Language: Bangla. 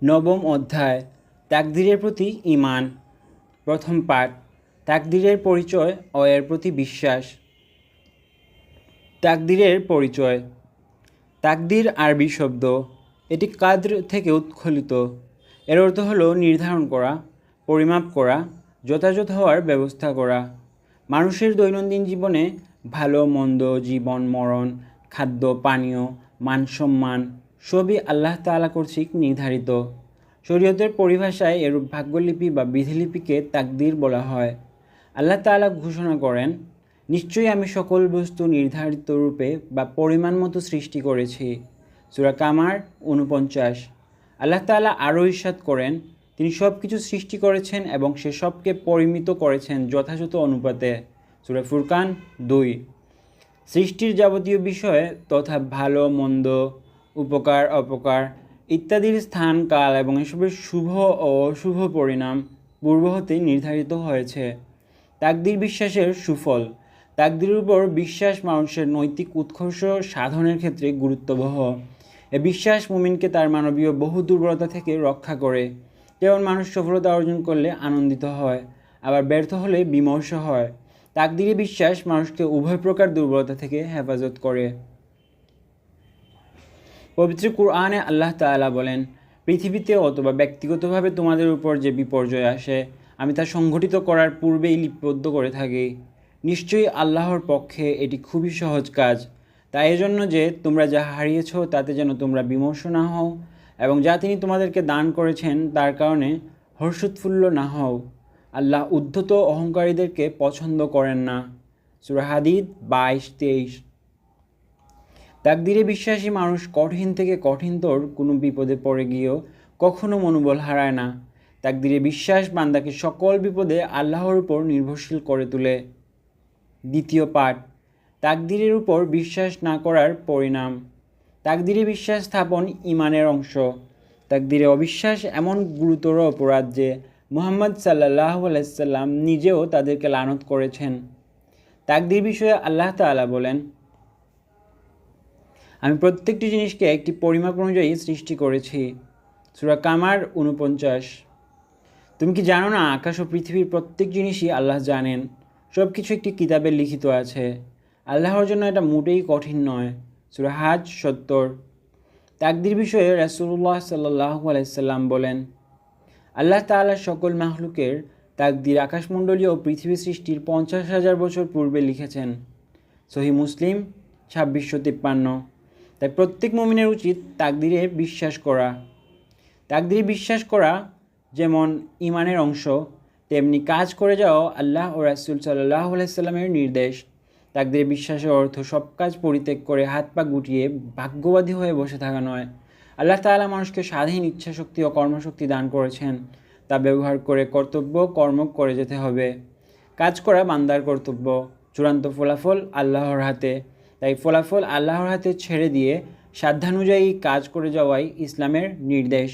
নবম অধ্যায় তাকদীরের প্রতি ঈমান। প্রথম পাঠ তাকদীরের পরিচয় ও এর প্রতি বিশ্বাস। তাকদীরের পরিচয়। তাকদীর আরবি শব্দ, এটি কাদ্র থেকে উৎখলিত। এর অর্থ হলো নির্ধারণ করা, পরিমাপ করা, যথাযথ হওয়ার ব্যবস্থা করা। মানুষের দৈনন্দিন জীবনে ভালো মন্দ, জীবন মরণ, খাদ্য পানীয়, মান সম্মান সবই আল্লাহ তাআলা কর্তৃক নির্ধারিত। শরীয়তের পরিভাষায় এরূপ ভাগ্যলিপি বা বিধিলিপিকে তাকদীর বলা হয়। আল্লাহ তাআলা ঘোষণা করেন, নিশ্চয়ই আমি সকল বস্তু নির্ধারিত রূপে বা পরিমাণ মতো সৃষ্টি করেছি। সূরা কামার ৪৯। আল্লাহ তাআলা আরও ইরশাদ করেন, তিনি সব কিছু সৃষ্টি করেছেন এবং সে সবকে পরিমিত করেছেন যথাযথ অনুপাতে। সূরা ফুরকান ২। সৃষ্টির যাবতীয় বিষয় তথা ভালো মন্দ, উপকার অপকার ইত্যাদির স্থান কাল এবং এসবের শুভ ও অশুভ পরিণাম পূর্ব হতে নির্ধারিত হয়েছে। তাকদীর বিশ্বাসের সুফল। তাকদীরের উপর বিশ্বাস মানুষের নৈতিক উৎকর্ষ সাধনের ক্ষেত্রে গুরুত্ববহ। এ বিশ্বাস মুমিনকে তার মানবীয় বহু দুর্বলতা থেকে রক্ষা করে। যেমন মানুষ সফলতা অর্জন করলে আনন্দিত হয়, আবার ব্যর্থ হলে বিমর্ষ হয়। তাকদীরে বিশ্বাস মানুষকে উভয় প্রকার দুর্বলতা থেকে হেফাজত করে। পবিত্র কুরআনে আল্লাহ তাআলা বলেন, পৃথিবীতে অথবা ব্যক্তিগতভাবে তোমাদের উপর যে বিপর্যয় আসে আমি তা সংঘটিত করার পূর্বেই লিপিবদ্ধ করে থাকি। নিশ্চয়ই আল্লাহর পক্ষে এটি খুবই সহজ কাজ। তাই এজন্য যে তোমরা যা হারিয়েছ তাতে যেন তোমরা বিমর্ষ না হও এবং যা তিনি তোমাদেরকে দান করেছেন তার কারণে হর্ষোৎফুল্ল না হও। আল্লাহ উদ্ধত অহংকারীদেরকে পছন্দ করেন না। সূরা হাদীদ ২২-২৩। তাকদীরে বিশ্বাসী মানুষ কঠিন থেকে কঠিনতর কোনো বিপদে পড়ে গিয়েও কখনো মনোবল হারায় না। তাকদীরে বিশ্বাস বান্দাকে সকল বিপদে আল্লাহর উপর নির্ভরশীল করে তোলে। দ্বিতীয় পাঠ তাকদীরের উপর বিশ্বাস না করার পরিণাম। তাকদীরে বিশ্বাস স্থাপন ঈমানের অংশ। তাকদীরে অবিশ্বাস এমন গুরুতর অপরাধ যে মুহাম্মদ সাল্লাল্লাহু আলাইহি সাল্লাম নিজেও তাদেরকে লানত করেছেন। তাকদীর বিষয়ে আল্লাহ তাআলা বলেন, আমি প্রত্যেকটি জিনিসকে একটি পরিমাপ অনুযায়ী সৃষ্টি করেছি। সূরা কামার ৪৯। তুমি কি জানো না আকাশ ও পৃথিবীর প্রত্যেক জিনিসই আল্লাহ জানেন। সব কিছু একটি কিতাবে লিখিত আছে। আল্লাহর জন্য এটা মোটেই কঠিন নয়। সূরা হাজ ৭০। তাকদীর বিষয়ে রাসূলুল্লাহ সাল্লাল্লাহু আলাইহি সাল্লাম বলেন, আল্লাহ তাআলা সকল মাখলুকের তাকদীর আকাশমণ্ডলী ও পৃথিবী সৃষ্টির ৫০,০০০ বছর পূর্বে লিখেছেন। সহিহ মুসলিম ২৬৫৩। তাই প্রত্যেক মুমিনের উচিত তাকদীরে বিশ্বাস করা। তাকদীরে বিশ্বাস করা যেমন ঈমানের অংশ, তেমনি কাজ করে যাওয়া আল্লাহ ও রাসূল সাল্লাল্লাহু আলাইহি সাল্লামের নির্দেশ। তাকদীরে বিশ্বাসের অর্থ সব কাজ পরিত্যাগ করে হাত পা গুটিয়ে ভাগ্যবাদী হয়ে বসে থাকা নয়। আল্লাহ তাআলা মানুষকে স্বাধীন ইচ্ছাশক্তি ও কর্মশক্তি দান করেছেন। তা ব্যবহার করে কর্তব্য কর্ম করে যেতে হবে। কাজ করা বান্দার কর্তব্য, চূড়ান্ত ফলাফল আল্লাহর হাতে। তাই ফলাফল আল্লাহর হাতে ছেড়ে দিয়ে সাধ্যানুযায়ী কাজ করে যাওয়াই ইসলামের নির্দেশ।